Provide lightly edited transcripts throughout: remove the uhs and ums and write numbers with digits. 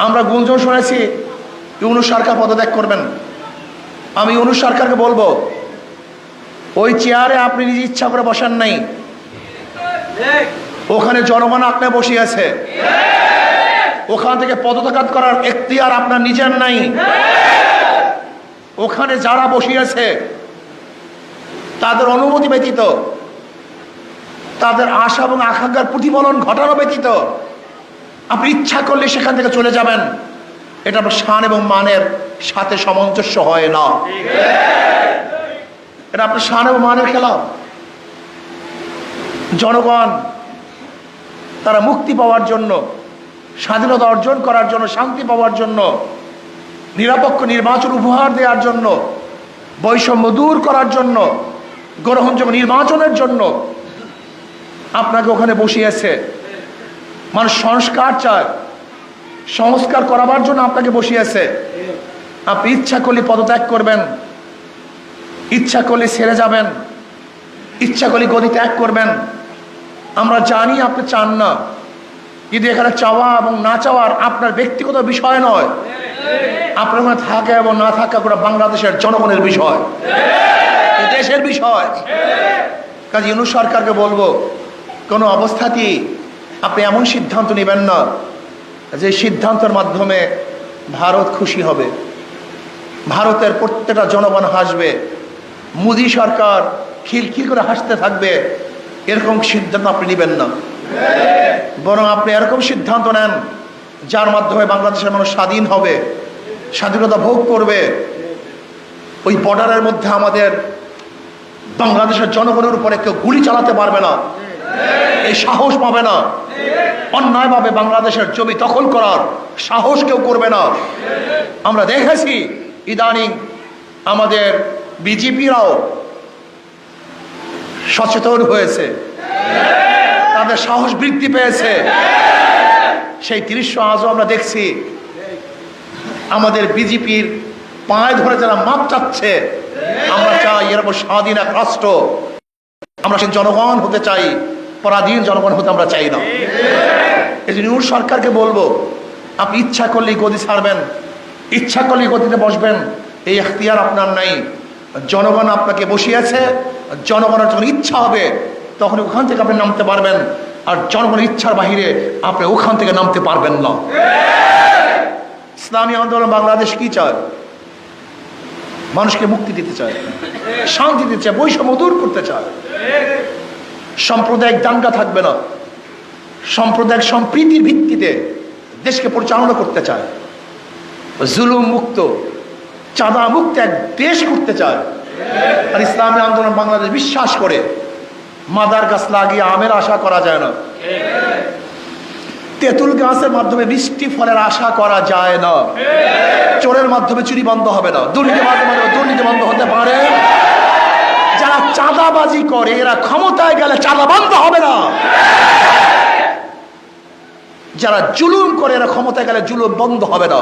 আমরা গুঞ্জন শুনেছি ইউনূস সরকার পদত্যাগ করবেন। আমি ইউনূস সরকারকে বলবো, ওই চেয়ারে আপনি নিজ ইচ্ছা করে বসেন নাই, ওখানে জনগণ আপনার বসিয়েছে। ওখান থেকে পদত্যাগ করার এখতিয়ার আপনার নিজের নাই। ওখানে যারা বসিয়েছে তাদের অনুমতি ব্যতীত, তাদের আশা এবং আকাঙ্ক্ষার প্রতিফলন ঘটানো ব্যতীত আপনি ইচ্ছা করলে সেখান থেকে চলে যাবেন, এটা আপনার শান এবং মানের সাথে সামঞ্জস্য হয় না। এটা আপনার শান এবং মানের খেলাফ। জনগণ তারা মুক্তি পাওয়ার জন্য, স্বাধীনতা অর্জন করার জন্য, শান্তি পাওয়ার জন্য, নিরপেক্ষ নির্বাচন উপহার দেওয়ার জন্য, বৈষম্য দূর করার জন্য, গ্রহণযোগ্য নির্বাচনের জন্য আপনাকে ওখানে বসিয়েছে। মানুষ সংস্কার চায়, সংস্কার করাবার জন্য আপনাকে বসিয়েছে। আপনি ইচ্ছা করলে পদত্যাগ করবেন, ইচ্ছা করলে ছেড়ে যাবেন, ইচ্ছা করলে গদি ত্যাগ করবেন। আমরা জানি আপনি চান না, কিন্তু এখানে চাওয়া এবং না চাওয়ার আপনার ব্যক্তিগত বিষয় নয়। আপনার ওখানে থাকা এবং না থাকা করে বাংলাদেশের জনগণের বিষয়, দেশের বিষয়। কাজে ইউনূস সরকারকে বলবো, কোনো অবস্থাতেই আপনি এমন সিদ্ধান্ত নেবেন না যে সিদ্ধান্তের মাধ্যমে ভারত খুশি হবে, ভারতের প্রত্যেকটা জনগণ হাসবে, মোদী সরকার খিলখিল করে হাসতে থাকবে। এরকম সিদ্ধান্ত আপনি নেবেন না, বরং আপনি এরকম সিদ্ধান্ত নেন যার মাধ্যমে বাংলাদেশের মানুষ স্বাধীন হবে, স্বাধীনতা ভোগ করবে। ওই বর্ডারের মধ্যে আমাদের বাংলাদেশের জনগণের উপরে কেউ গুলি চালাতে পারবে না, এই সাহস পাবে না। অন্যায়ভাবে বাংলাদেশের জমি দখল করার সাহস কেউ করবে না। আমরা দেখেছি ইদানিং আমাদের বিজেপিরাও সচেতন হয়েছে, তাদের সাহস বৃদ্ধি পেয়েছে। সেই দৃশ্য আজও আমরা দেখছি। আমাদের বিজেপির পায়ে ধরে যারা মাপ চাচ্ছে, আমরা চাই এরকম স্বাধীন এক রাষ্ট্র, আমরা সেই জনগণ হতে চাই, পরাধীন জনগণ হতে আমরা চাই না। এই জন্য ইউনূস সরকারকে বলবো, আপনি ইচ্ছা করলেই গদি ছাড়বেন, ইচ্ছা করলেই গদিতে বসবেন, এই এখতিয়ার আপনার নাই। জনগণ আপনাকে বসিয়েছে, জনগণের যখন ইচ্ছা হবে তখন ওখান থেকে আপনি নামতে পারবেন, আর জনগণের ইচ্ছার বাহিরে আপনি ওখান থেকে নামতে পারবেন না। ইসলামী আন্দোলন বাংলাদেশ কি চায়? মানুষকে মুক্তি দিতে চায়, শান্তি দিতে চায়, বৈষম্য দূর করতে চায়। সাম্প্রদায়িক দাঙ্গা থাকবে না, সাম্প্রদায়িক সম্প্রীতির ভিত্তিতে দেশকে পরিচালনা করতে চায়, জুলুম মুক্ত, চাঁদা মুক্ত এক দেশ করতে চায়। আর ইসলামী আন্দোলন বাংলাদেশ বিশ্বাস করে মাদার গাছ লাগিয়ে আমের আশা করা যায় না, তেঁতুল গাছের মাধ্যমে মিষ্টি ফলের আশা করা যায় না, চোরের মাধ্যমে চুরি বন্ধ হবে না, দুর্নীতির মাধ্যমে দুর্নীতি বন্ধ হতে পারে। যারা চাঁদাবাজি করে এরা ক্ষমতায় গেলে চাঁদা বন্ধ হবে না, যারা জুলুম করে এরা ক্ষমতায় গেলে জুলুম বন্ধ হবে না।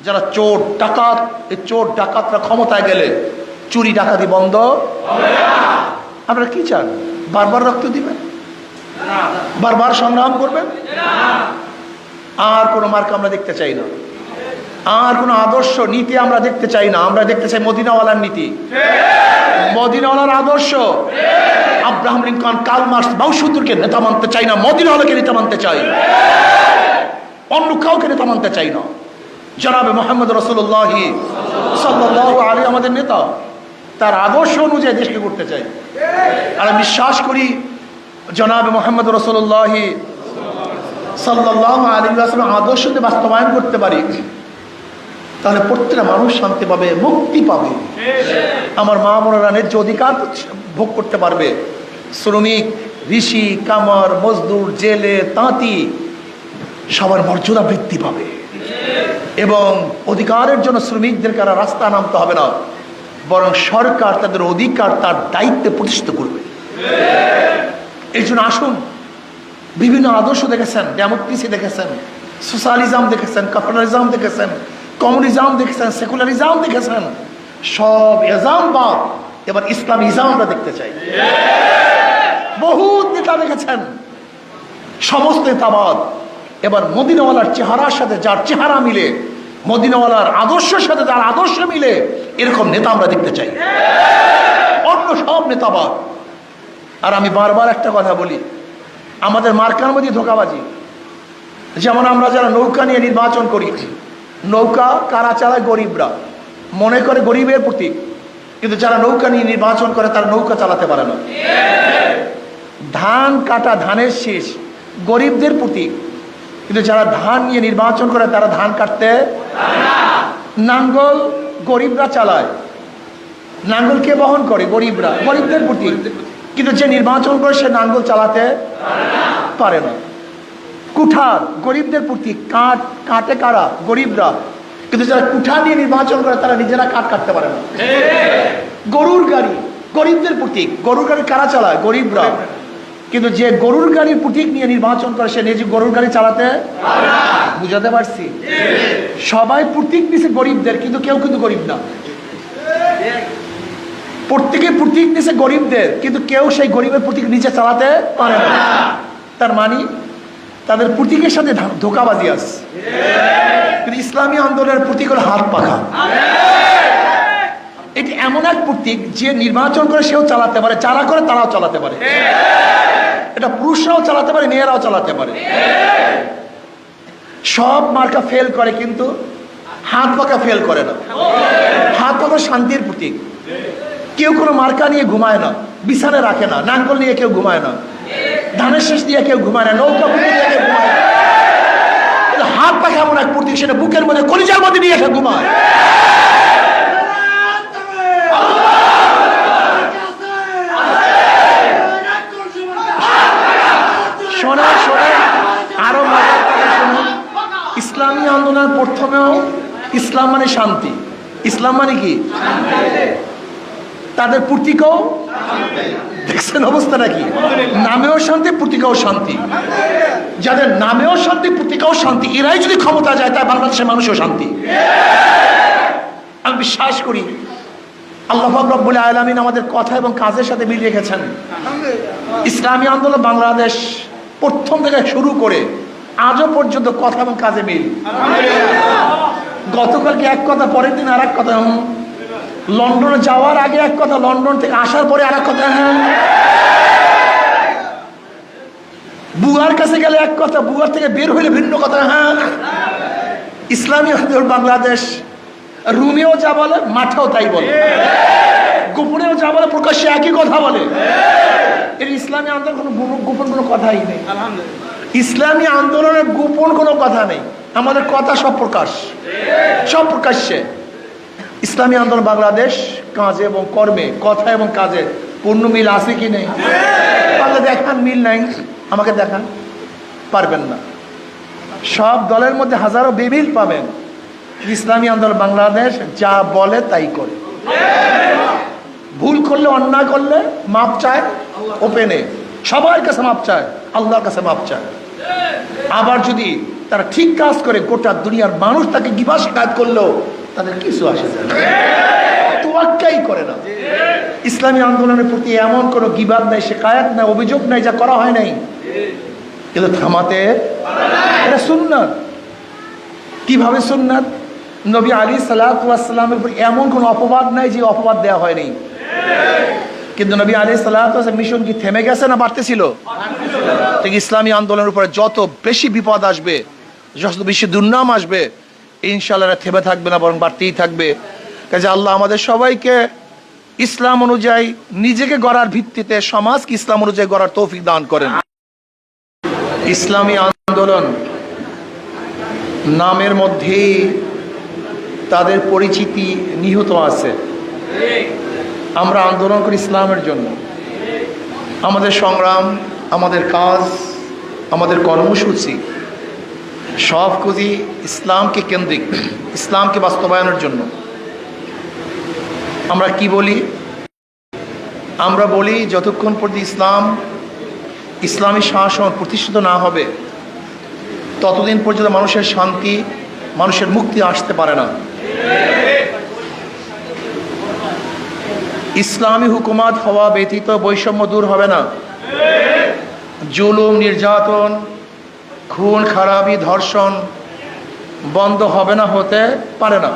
যারা চোর ডাকাত, এই চোর ডাকাতরা ক্ষমতায় গেলে চুরি ডাকাতি বন্ধ হবে না। আপনারা কি চান? বারবার রক্ত দিবেন, বারবার সংগ্রাম করবেন? আর কোনো মার্কা আমরা দেখতে চাই না, আর কোনো আদর্শ নীতি আমরা দেখতে চাই না। আমরা দেখতে চাই মদিনাওয়ালার নীতি, মদিনাওয়ালার আদর্শ। আব্রাহাম লিঙ্কন, কার্ল মার্কস, মাওসুদুরকে নেতা মানতে চাই না, মদিনাওয়ালাকে নেতা মানতে চাই, অন্য কাউকে নেতা মানতে চাই না। জনাবে মুহাম্মদ রাসূলুল্লাহ সাল্লাল্লাহু আলাইহি আমাদের নেতা, তার আদর্শ অনুযায়ী দেশকে করতে চাই। আর আমি বিশ্বাস করি জনাবে মুহাম্মদ রাসূলুল্লাহ সাল্লাল্লাহু আলাইহি ওয়াসাল্লাম আদর্শকে বাস্তবায়ন করতে পারি, তাহলে প্রত্যেকটা মানুষ শান্তি পাবে, মুক্তি পাবে। আমার মা বোনেরা ন্যায্য অধিকার ভোগ করতে পারবে। শ্রমিক, ঋষি, কামার, মজদুর, জেলে, তাঁতি সবার মর্যাদা বৃদ্ধি পাবে। এবং অধিকারের জন্য শ্রমিকদেরকে আর রাস্তা নামতে হবে না, বরং সরকার তাদের অধিকার তার দায়িত্বে প্রতিষ্ঠিত করবে। এই জন্য আসুন, বিভিন্ন আদর্শ দেখেছেন, ডেমোক্রেসি দেখেছেন, সোশ্যালিজম দেখেছেন, ক্যাপিটালিজম দেখেছেন, কমিউনিজম দেখেছেন, সেকুলারিজম দেখেছেন, সব ইসলাম বাদ, এবার ইসলামী ইসলাম আমরা দেখতে চাই। বহুত নেতা দেখেছেন, সমস্ত নেতাবাদ এবার মদিনাওয়ালার চেহারার সাথে যার চেহারা মিলে, মদিনাওয়ালার আদর্শের সাথে যার আদর্শ মিলে, এরকম নেতা আমরা দেখতে চাই। অন্য সব নেতাবাদ। আর আমি বারবার একটা কথা বলি, আমাদের মার্কার মধ্যে ধোঁকাবাজি। যেমন আমরা যারা নৌকা নিয়ে নির্বাচন করি, নৌকা কারা চালায়? গরিবরা, মনে করে গরিবের প্রতীক। কিন্তু যারা নৌকা নিয়ে নির্বাচন করে তারা নৌকা চালাতে পারে না। ধান কাটা, ধানের শীষ গরিবদের প্রতীক, কিন্তু যারা ধান নিয়ে নির্বাচন করে তারা ধান কাটতে। নাঙ্গল গরিবরা চালায়, নাঙ্গল কে বহন করে? গরিবরা, গরিবদের প্রতীক। কিন্তু যে নির্বাচন করে সে নাঙ্গল চালাতে পারে না। কুঠার গরিবদের প্রতীক, কাঠ কাটে কারা? গরিবরা। কিন্তু যারা কুঠার নিয়ে নির্বাচন করে তারা নিজেরা কাঠ কাটতে পারে না। গরুর গাড়ি গরিবদের প্রতীক, গরুর গাড়ি কারা চালায়? গরিবরা। কিন্তু যে গরুর গাড়ির প্রতীক নিয়ে নির্বাচন করে সে নিজে গরুর গাড়ি চালাতে। বুঝাতে পারছি? সবাই প্রতীক নিছে গরিবদের, কিন্তু কেউ কিন্তু গরিব না। প্রত্যেকে প্রতীক নিছে গরিবদের, কিন্তু কেউ সেই গরিবের প্রতীক নিচে চালাতে পারে না। তার মানে তাদের প্রতীকের সাথে ধোঁকাবাজি আছে। কিন্তু ইসলামী আন্দোলনের প্রতীক হলো হাত পাখা। এটি এমন এক প্রতীক যে নির্বাচন করে সেও চালাতে পারে, যারা করে তারাও চালাতে পারে। এটা পুরুষরাও চালাতে পারে, মেয়েরাও চালাতে পারে। সব মার্কা ফেল করে, কিন্তু হাত পাখা ফেল করে না। হাত পাখা শান্তির প্রতীক। কেউ কোনো মার্কা নিয়ে ঘুমায় না, বিছানে রাখে না। নাঙ্গল নিয়ে কেউ ঘুমায় না, ধানের শেষ দিয়ে কেউ ঘুমায় না, নৌকা দিয়ে কেউ ঘুমায় না। হাত পাখা এমন এক প্রতীক, সেটা বুকের মধ্যে, কলিজার মধ্যে নিয়ে এসে ঘুমায়। শোনে শোনে আরো মজার কথা শুনুন। ইসলামী আন্দোলন প্রথমেও ইসলাম মানে শান্তি। ইসলাম মানে কি? তাদের প্রতীকও দেখছেন অবস্থাটা কি? নামেও শান্তি, প্রতীকও শান্তি। যাদের নামেও শান্তি, প্রতীকও শান্তি, এরাই যদি ক্ষমতা যায় তাই বাংলাদেশের মানুষও শান্তি। আমি বিশ্বাস করি আল্লাহ পাক রব্বুল আলামিন আমাদের কথা এবং কাজের সাথে মিল রেখেছেন। ইসলামী আন্দোলন বাংলাদেশ প্রথম থেকে শুরু করে আজও পর্যন্ত কথা এবং কাজে মিল। গতকালকে এক কথা, পরের দিন আর এক কথা। লন্ডনে যাওয়ার আগে এক কথা, লন্ডন থেকে আসার পরে আর এক কথা। বুয়ার কাছে গেলে এক কথা, বুয়ার থেকে বের হইলে ভিন্ন কথা। ইসলামী আন্দোলন বাংলাদেশ রুমেও যা বলে, মাঠেও তাই বলে, গোপনেও যা বলে, প্রকাশ্যে একই কথা বলে। এর ইসলামী আন্দোলন কোনো গোপন কোনো কথাই নেই। ইসলামী আন্দোলনের গোপন কোনো কথা নেই। আমাদের কথা সব প্রকাশ, সব প্রকাশ্যে। ইসলামী আন্দোলন বাংলাদেশ কাজে এবং কর্মে, কথা এবং কাজে পূর্ণ মিল আছে কি নেই? তাহলে দেখান মিল নাই, আমাকে দেখান। পারবেন না। সব দলের মধ্যে হাজারো বেমিল পাবেন। ইসলামী আন্দোলন বাংলাদেশ যা বলে তাই করে। ভুল করলে, অন্যায় করলে মাপ চায় ওপেনে, সবার কাছে মাপ চায়, আল্লাহর কাছে মাপ চায়। আবার যদি তারা ঠিক কাজ করে, গোটা দুনিয়ার মানুষ তাকে গিবা শিকায়ত করলেও তাদের কিছু আসে যায় না, তোয়াক্কাই করে না। ইসলামী আন্দোলনের প্রতি এমন কোনো গিবাদ নাই, শিকায়ত নাই, অভিযোগ নাই যা করা হয় নাই, কিন্তু থামাতে। এটা সুন্নাত। কিভাবে সুন্নাত? নবী আলাইহিস সালাতু ওয়াস সালামের উপর এমন কোনো অপবাদ নাই যে অপবাদ দেওয়া হয়নি। কিন্তু নবী আলাইহিস সালাতু ওয়াস সালাম মিশন কি থেমে গেছে না বাড়তেছিল? ঠিক ইসলামী আন্দোলনের উপরে যত বেশি বিপদ আসবে, যত বেশি দুর্নাম আসবে, ইনশাআল্লাহ থেমে থাকবে না, বরং বাড়তেই থাকবে। কাজে আল্লাহ আমাদের সবাইকে ইসলাম অনুযায়ী নিজেকে গড়ার ভিত্তিতে সমাজকে ইসলাম অনুযায়ী গড়ার তৌফিক দান করেন। ইসলামী আন্দোলন নামের মধ্যেই তাদের পরিচিতি নিহিত আছে। আমরা আন্দোলন করি ইসলামের জন্য। আমাদের সংগ্রাম, আমাদের কাজ, আমাদের কর্মসূচি সব খুঁজি ইসলামকে কেন্দ্রিক, ইসলামকে বাস্তবায়নের জন্য। আমরা কি বলি? আমরা বলি যতক্ষণ পর্যন্ত ইসলামী শাসন প্রতিষ্ঠিত না হবে ততদিন পর্যন্ত মানুষের শান্তি, মানুষের মুক্তি আসতে পারে না। ইসলামী হুকুমাত হওয়া ব্যতীত বৈষম্য দূর হবে না। জুলুম, নির্যাতন, খুন খারাপি ধর্ষণ বন্ধ হবে না, হতে পারে না।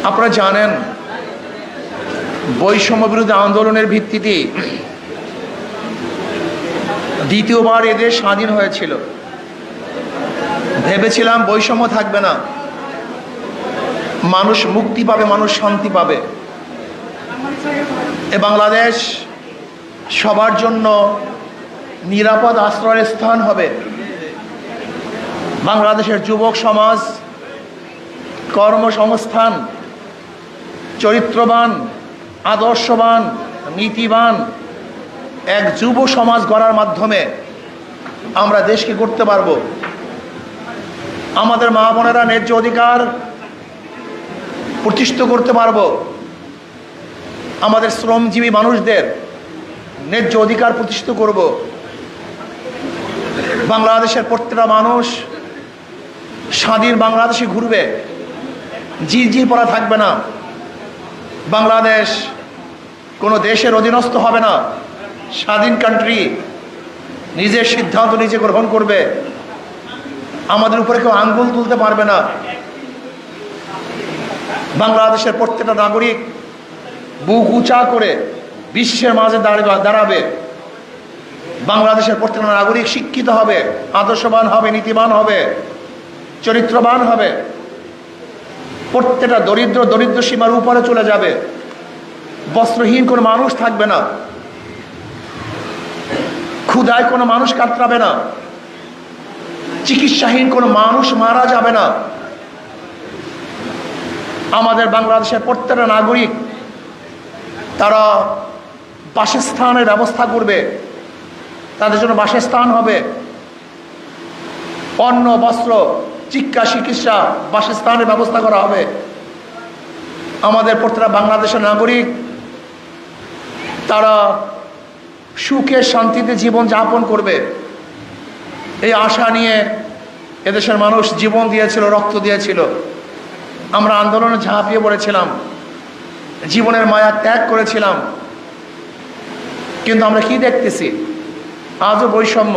আপনারা জানেন বৈষম্য বিরোধী আন্দোলনের ভিত্তিতে দ্বিতীয়বার এদেশ স্বাধীন হয়েছিল। ভেবেছিলাম বৈষম্য থাকবে না, মানুষ মুক্তি পাবে, মানুষ শান্তি পাবে, এ বাংলাদেশ সবার জন্য নিরাপদ আশ্রয়ের স্থান হবে। বাংলাদেশের যুবক সমাজ কর্মসংস্থান, চরিত্রবান, আদর্শবান, নীতিবান এক যুব সমাজ গড়ার মাধ্যমে আমরা দেশকে গড়তে পারব। আমাদের মা বোনেরা ন্যায্য অধিকার প্রতিষ্ঠিত করতে পারব। আমাদের শ্রমজীবী মানুষদের ন্যায্য অধিকার প্রতিষ্ঠিত করব। বাংলাদেশের প্রত্যেকটা মানুষ স্বাধীন বাংলাদেশে ঘুরবে, জির পড়া থাকবে না। বাংলাদেশ কোনো দেশের অধীনস্থ হবে না, স্বাধীন কান্ট্রি, নিজের সিদ্ধান্ত নিজে গ্রহণ করবে। আমাদের উপরে কেউ আঙ্গুল তুলতে পারবে না। বাংলাদেশের প্রত্যেকটা নাগরিক বুক উঁচা করে বিশ্বের মাঝে দাঁড়াবে। বাংলাদেশের প্রত্যেকটা নাগরিক শিক্ষিত হবে, আদর্শবান হবে, নীতিবান হবে, চরিত্রবান হবে। প্রত্যেকটা দরিদ্র সীমার উপরে চলে যাবে। বস্ত্রহীন কোনো মানুষ থাকবে না, ক্ষুধায় কোনো মানুষ কাতরাবে না, চিকিৎসাহীন কোনো মানুষ মারা যাবে না। আমাদের বাংলাদেশের প্রত্যেকটা নাগরিক তারা বাসস্থানের ব্যবস্থা করবে, তাদের জন্য বাসস্থান হবে, অন্ন, বস্ত্র, শিক্ষা, চিকিৎসা, বাসস্থানের ব্যবস্থা করা হবে। আমাদের প্রত্যেকটা বাংলাদেশের নাগরিক তারা সুখে শান্তিতে জীবন যাপন করবে, এই আশা নিয়ে এদেশের মানুষ জীবন দিয়েছিল, রক্ত দিয়েছিল। আমরা আন্দোলনে ঝাঁপিয়ে পড়েছিলাম, জীবনের মায়া ত্যাগ করেছিলাম। কিন্তু আমরা কি দেখতেছি? আজও বৈষম্য,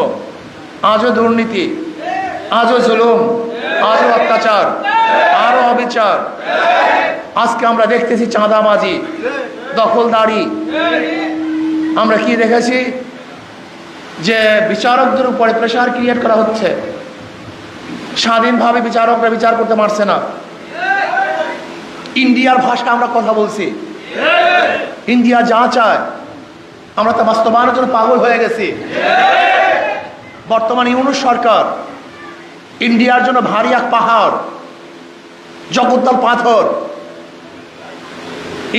আজও দুর্নীতি, আজও জুলুম, আজও অত্যাচার, আরও অবিচার। আজকে আমরা দেখতেছি চাঁদাবাজি, দখলদারি। আমরা কি দেখেছি? যে বিচারকদের উপরে প্রেশার ক্রিয়েট করা হচ্ছে, স্বাধীনভাবে বিচারকরা বিচার করতে পারছে না। ইন্ডিয়ার ভাষা আমরা কথা বলছি, ইন্ডিয়া যা চায় আমরা তা বাস্তবায়নের জন্য পাগল হয়ে গেছি। বর্তমান ইউনূস সরকার ইন্ডিয়ার জন্য ভারী এক পাহাড়, জগদ্দল পাথর।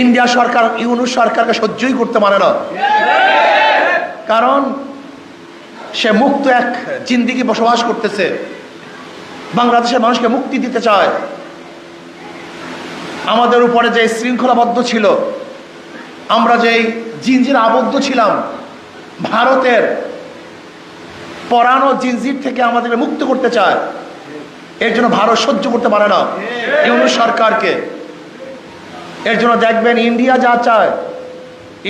ইন্ডিয়া সরকার ইউনূস সরকারকে সহ্যই করতে পারে না, কারণ সে মুক্ত এক জিন্দিগি বসবাস করতেছে, বাংলাদেশের মানুষকে মুক্তি দিতে চায়। আমাদের উপরে যে শৃঙ্খলাবদ্ধ ছিল, আমরা যেই জিনজির আবদ্ধ ছিলাম, ভারতের পরানো জিনজির থেকে আমাদেরকে মুক্ত করতে চায়। এর জন্য ভারত সহ্য করতে পারে না ইউনূস সরকারকে। এর জন্য দেখবেন ইন্ডিয়া যা চায়,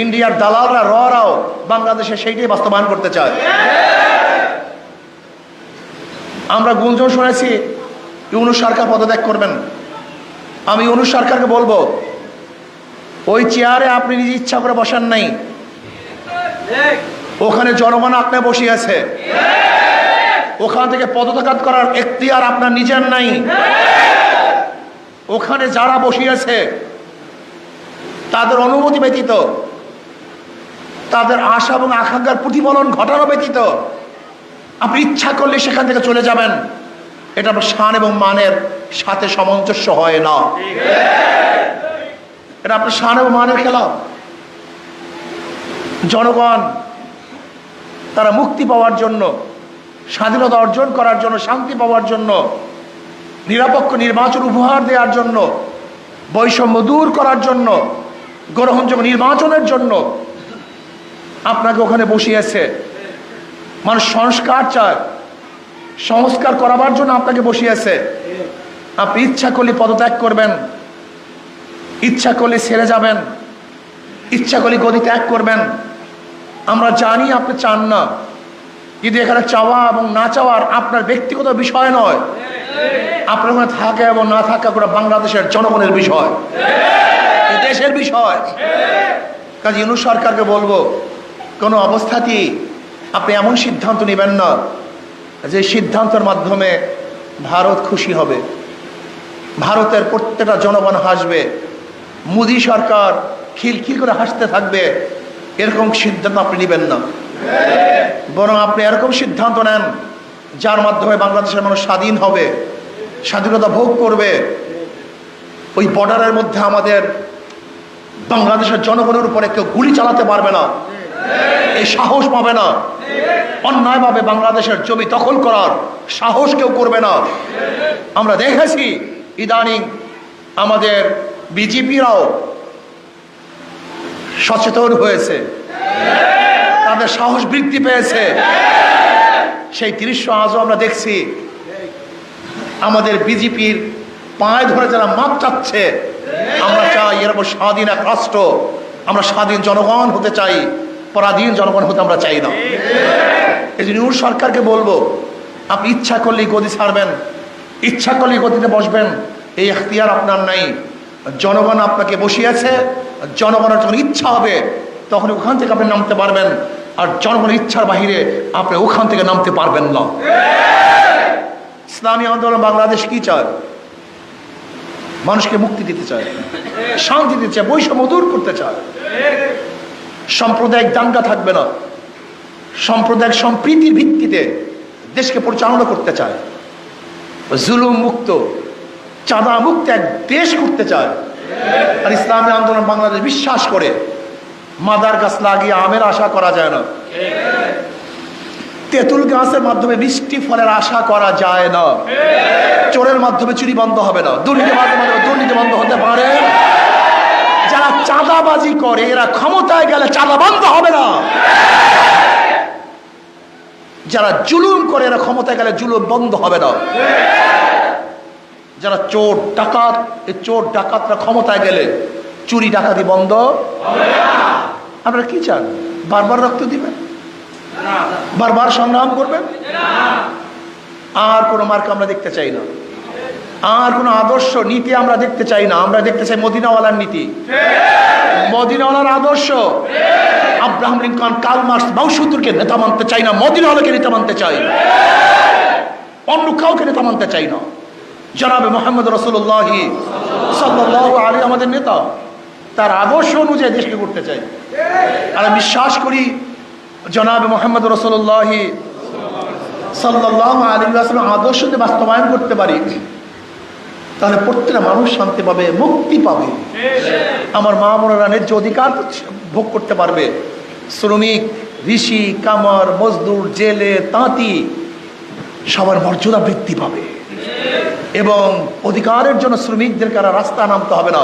ইন্ডিয়ার দালালরা রাও বাংলাদেশে সেইটাই বাস্তবায়ন করতে চায়। আমরা গুঞ্জন শুনেছি ইউনূস সরকার পদত্যাগ করবেন। আমি ইউনূস সরকারকে বলবো, ওই চেয়ারে আপনি নিজে ইচ্ছা করে বসেন নাই, ওখানে জনগণ আপনাকে বসিয়েছে। ওখান থেকে পদত্যাগ করার এখতিয়ার আপনার নিজের নাই। ওখানে যারা বসিয়েছে তাদের অনুমতি ব্যতীত, তাদের আশা এবং আকাঙ্ক্ষার প্রতিফলন ঘটানো ব্যতীত আপনি ইচ্ছা করলে সেখান থেকে চলে যাবেন। এটা আপনার শান এবং মানের সাথে সামঞ্জস্য হয় না। এটা আপনার শান এবং মানের খেলা। জনগণ তারা মুক্তি পাওয়ার জন্য, স্বাধীনতা অর্জন করার জন্য, শান্তি পাওয়ার জন্য, নিরপেক্ষ নির্বাচন উপহার দেওয়ার জন্য, বৈষম্য দূর করার জন্য, গ্রহণযোগ্য নির্বাচনের জন্য আপনাকে ওখানে বসিয়েছে। মানুষ সংস্কার চায়, সংস্কার করাবার জন্য আপনাকে বসিয়েছে। আপনি ইচ্ছা করলে পদত্যাগ করবেন, ইচ্ছা করলে ছেড়ে যাবেন, ইচ্ছা করলে গদি ত্যাগ করবেন। আমরা জানি আপনি চান না, কিন্তু এখানে চাওয়া এবং না চাওয়ার আপনার ব্যক্তিগত বিষয় নয়, আপনার ওখানে থাকা এবং না থাকা করে বাংলাদেশের জনগণের বিষয়, দেশের বিষয়। কাজে ইউনূস সরকারকে বলবো, কোনো অবস্থাতেই আপনি এমন সিদ্ধান্ত নেবেন না যে সিদ্ধান্তের মাধ্যমে ভারত খুশি হবে, ভারতের প্রত্যেকটা জনগণ হাসবে, মোদী সরকার খিলখিল করে হাসতে থাকবে। এরকম সিদ্ধান্ত আপনি নেবেন না, বরং আপনি এরকম সিদ্ধান্ত নেন যার মাধ্যমে বাংলাদেশের মানুষ স্বাধীন হবে, স্বাধীনতা ভোগ করবে। ওই বর্ডারের মধ্যে আমাদের বাংলাদেশের জনগণের উপরে কেউ গুলি চালাতে পারবে না, এই সাহস পাবে না। অন্যায়ভাবে বাংলাদেশের জমি দখল করার সাহস কেউ করবে না। আমরা দেখেছি ইদানিং আমাদের বিজেপিরাও সচেতন হয়েছে, তাদের সাহস বৃদ্ধি পেয়েছে। সেই দৃশ্য আজও আমরা দেখছি। আমাদের বিজেপির পায়ে ধরে যারা মাপ চাচ্ছে, আমরা চাই এরকম স্বাধীন এক রাষ্ট্র, আমরা স্বাধীন জনগণ হতে চাই, পরাধীন জনগণ হতে আমরা চাই না। এই জন্য ইউনূস সরকারকে বলবো, আপনি ইচ্ছা করলেই গদি ছাড়বেন, ইচ্ছা করলেই গদিতে বসবেন, এই এখতিয়ার আপনার নাই। জনগণ আপনাকে বসিয়েছে, জনগণের যখন ইচ্ছা হবে তখন ওখান থেকে আপনি নামতে পারবেন, আর জনগণের ইচ্ছার বাহিরে আপনি ওখান থেকে নামতে পারবেন না। ইসলামী আন্দোলন বাংলাদেশ কি চায়? মানুষকে মুক্তি দিতে চায়, শান্তি দিতে চায়, বৈষম্য দূর করতে চায়। সাম্প্রদায়িক দাঙ্গা থাকবে না, সাম্প্রদায়িক সম্প্রীতির ভিত্তিতে দেশকে পরিচালনা করতে চায়, জুলুম মুক্ত, চাঁদা মুক্ত এক দেশ করতে চায়। আর ইসলামী আন্দোলন বাংলাদেশ বিশ্বাস করে মাদার গাছ লাগিয়ে আমের আশা করা যায় না, তেঁতুল গাছের মাধ্যমে মিষ্টি ফলের আশা করা যায় না, চোরের মাধ্যমে চুরি বন্ধ হবে না, দুর্নীতির মাধ্যমে দুর্নীতি বন্ধ হতে পারে। যারা চাঁদাবাজি করে এরা ক্ষমতায় গেলে চাঁদা বন্ধ হবে না, যারা জুলুম করে এরা ক্ষমতায় গেলে জুলুম বন্ধ হবে না। যারা চোর ডাকাত, এই চোর ডাকাতরা ক্ষমতায় গেলে চুরি ডাকাতি বন্ধ হবে না। আপনারা কি চান? বারবার রক্ত দিবেন, বারবার সংগ্রাম করবেন? আর কোনো মার্কা আমরা দেখতে চাই না, আর কোনো আদর্শ নীতি আমরা দেখতে চাই না। আমরা দেখতে চাই মদিনাওয়ালার নীতি, মদিনাওয়ালার আদর্শ। আব্রাহাম লিঙ্কন, কার্ল মার্কস, মাওসুদুরকে নেতা মানতে চাই না, মদিনাওয়ালাকে নেতা মানতে চাই, অন্য কাউকে নেতা মানতে চাই না। জনাবে মুহাম্মদ রাসূলুল্লাহ সাল্লাল্লাহু আলাইহি আমাদের নেতা, তার আদর্শ অনুযায়ী দেশকে করতে চাই। আর আমি বিশ্বাস করি জনাবে মুহাম্মদ রাসূলুল্লাহ সাল্লাল্লাহু আলাইহি ওয়াসাল্লাম আদর্শকে বাস্তবায়ন করতে পারি, তাহলে প্রত্যেকটা মানুষ শান্তি পাবে, মুক্তি পাবে। আমার মা বোনেরা ন্যায্য অধিকার ভোগ করতে পারবে। শ্রমিক, ঋষি, কামার, মজদুর, জেলে, তাঁতি সবার মর্যাদা বৃদ্ধি পাবে। এবং অধিকারের জন্য শ্রমিকদেরকে আর রাস্তা নামতে হবে না,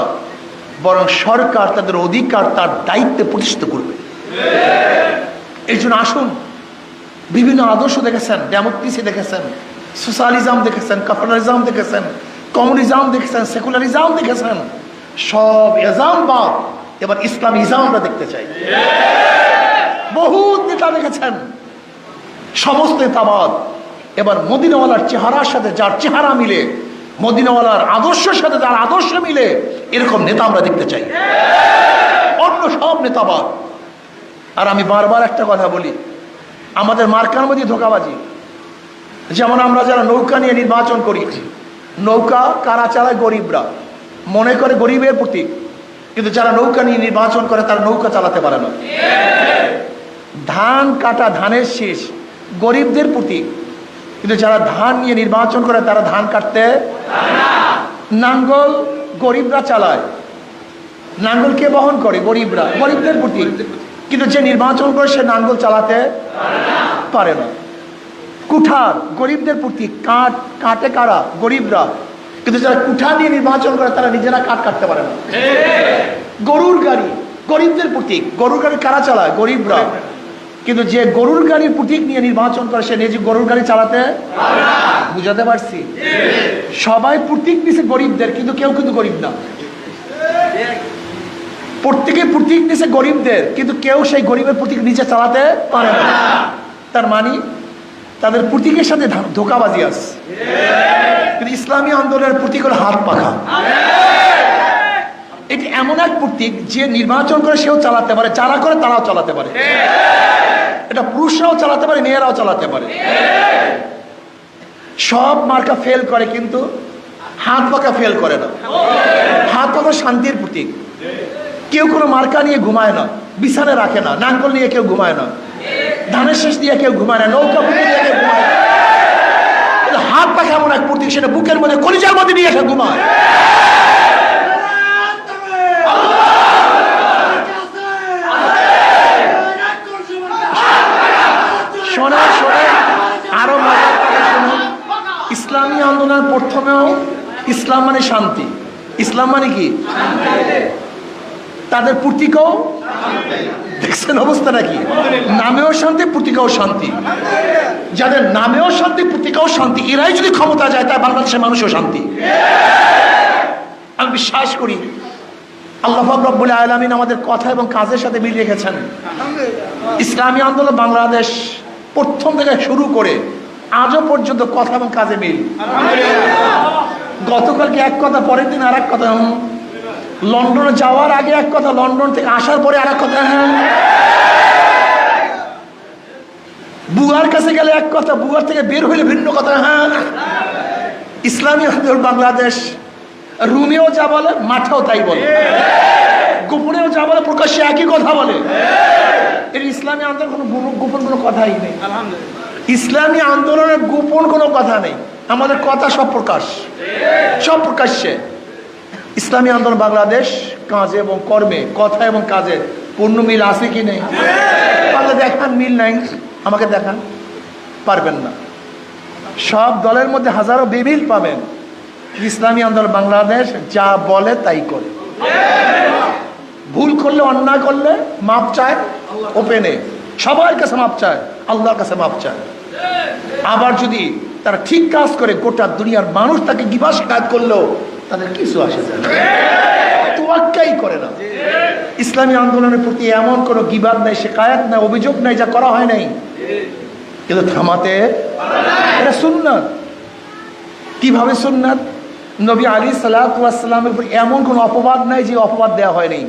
বরং সরকার তাদের অধিকার তার দায়িত্বে প্রতিষ্ঠিত করবে। এই জন্য আসুন, বিভিন্ন আদর্শ দেখেছেন, ডেমোক্রেসি দেখেছেন, সোশ্যালিজম দেখেছেন, ক্যাপিটালিজম দেখেছেন, কমিউনিজম দেখেছেন, সেকুলারিজম দেখেছেন, সব ইসলাম বাদ, এবার ইসলামী ইসলাম আমরা দেখতে চাই। বহুত নেতা দেখেছেন, সমস্ত নেতাবাদ। এবার মদিনাওয়ালার চেহারার সাথে যার চেহারা মিলে, মদিনাওয়ালার আদর্শের সাথে যার আদর্শ মিলে, এরকম নেতা আমরা দেখতে চাই, অন্য সব নেতাবাদ। আর আমি বারবার একটা কথা বলি, আমাদের মার্কার মধ্যে ধোঁকাবাজি। যেমন আমরা যারা নৌকা নিয়ে নির্বাচন করি, নৌকা কারা চালায়? গরিবরা, মনে করে গরিবের প্রতীক। কিন্তু যারা নৌকা নিয়ে নির্বাচন করে তারা নৌকা চালাতে পারে না। ধান কাটা, ধানের শীষ গরিবদের প্রতীক, কিন্তু যারা ধান নিয়ে নির্বাচন করে তারা ধান কাটতে। নাঙ্গল গরিবরা চালায়, নাঙ্গল কে বহন করে? গরিবরা, গরিবদের প্রতীক। কিন্তু যে নির্বাচন করে সে নাঙ্গল চালাতে পারে না। কুঠার গরিবদের প্রতীক, কাঠ কাটে কারা? গরিবরা। কিন্তু যারা কুঠার নিয়ে নির্বাচন করে তারা নিজেরা কাঠ কাটতে পারে না। গরুর গাড়ি গরিবদের প্রতীক, গরুর গাড়ি কারা চালায়? গরিবরা। কিন্তু যে গরুর গাড়ির প্রতীক নিয়ে নির্বাচন করে সে নিজে গরুর গাড়ি চালাতে। বুঝাতে পারছি? সবাই প্রতীক নিছে গরিবদের, কিন্তু কেউ কিন্তু গরিব না। প্রত্যেকে প্রতীক নিছে গরিবদের, কিন্তু কেউ সেই গরিবের প্রতীক নিচে চালাতে পারে না। তার মানে তাদের প্রতীকের সাথে ধোঁকাবাজি আছে, কিন্তু ইসলামী আন্দোলনের প্রতীক হলো হাত পাখা। এটি এমন এক প্রতীক যে নির্বাচন করে সেও চালাতে পারে, যারা করে তারাও চালাতে পারে। এটা পুরুষরাও চালাতে পারে, মেয়েরাও চালাতে পারে। সব মার্কা ফেল করে, কিন্তু হাত পাখা ফেল করে না। হাত পাখা শান্তির প্রতীক। কেউ কোনো মার্কা নিয়ে ঘুমায় না, বিছানে রাখে না, নাঙ্গল নিয়ে কেউ ঘুমায় না, ধানের শেষ দিয়ে কেউ ঘুমায় না, নৌকা বুকে দিয়ে কেউ ঘুমায় না। হাত পাখা এমন এক প্রতীক, সেটা বুকের মধ্যে কলিজার মধ্যে নিয়ে এসে ঘুমায়। শোনে শোনে আরো মজার কথা শুনুন। ইসলামী আন্দোলন প্রথমেও ইসলাম মানে শান্তি। ইসলাম মানে কি? তাদের প্রতীকও দেখছেন অবস্থা নাকি? নামেও শান্তি, প্রতীকও শান্তি। যাদের নামেও শান্তি, প্রতীকও শান্তি, এরাই যদি ক্ষমতা যায় তাই বাংলাদেশের মানুষও শান্তি। আমি বিশ্বাস করি আল্লাহ পাক রব্বুল আলামিন আমাদের কথা এবং কাজের সাথে মিল রেখেছেন। ইসলামী আন্দোলন বাংলাদেশ প্রথম থেকে শুরু করে আজও পর্যন্ত কথা এবং কাজে মিল। গতকালকে এক কথা, পরের দিন আর এক কথা। লন্ডনে যাওয়ার আগে এক কথা, লন্ডন থেকে আসার পরে আর এক কথা। বুয়ার কাছে গেলে এক কথা, বুয়ার থেকে বের হইলে ভিন্ন কথা। ইসলামী আন্দোলন বাংলাদেশ রুমেও যা বলে, মাঠেও তাই বলে, গোপনেও যা বলে, প্রকাশ্যে একই কথা বলে। এর ইসলামী আন্দোলন কোনো গোপন কোনো কথাই নেই। ইসলামী আন্দোলনের গোপন কোনো কথা নেই। আমাদের কথা সব প্রকাশ, সব প্রকাশ্যে। ইসলামী আন্দোলন বাংলাদেশ কাজে এবং কর্মে, কথা এবং কাজে পূর্ণ মিল আছে কি নেই? পারলে দেখান মিল নাই, আমাকে দেখান। পারবেন না। সব দলের মধ্যে হাজারো বেমিল পাবেন। ইসলামী আন্দোলন বাংলাদেশ যা বলে তাই করে। ভুল করলে, অন্যায় করলে মাপ চায় ওপেনে, সবার কাছে মাপ চায়, আল্লাহর কাছে মাপ চায়। আবার যদি তারা ঠিক কাজ করে, গোটা দুনিয়ার মানুষ তাকে গিবা শিকায়ত করলেও তাদের কিছু আসে যায় না, তোয়াক্কাই করে না। ইসলামী আন্দোলনের প্রতি এমন কোনো গিবাদ নাই, শিকায়াত নাই, অভিযোগ নাই যা করা হয় নাই, কিন্তু থামাতে এটা সুন্নাত। কিভাবে সুন্নাত? নবী আলাইহিস সালাতু ওয়াস সালামের উপর এমন কোনো অপবাদ নাই যে অপবাদ দেওয়া হয়নি।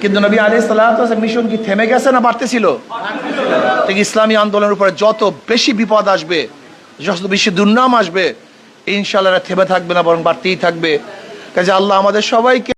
কিন্তু নবী আলাইহিস সালাতু ওয়াস সালাম মিশন কি থেমে গেছে না বাড়তেছিল? ঠিক ইসলামী আন্দোলনের উপরে যত বেশি বিপদ আসবে, যত বেশি দুর্নাম আসবে, ইনশাআল্লাহ থেমে থাকবে না, বরং বাড়তেই থাকবে। কাজে আল্লাহ আমাদের সবাইকে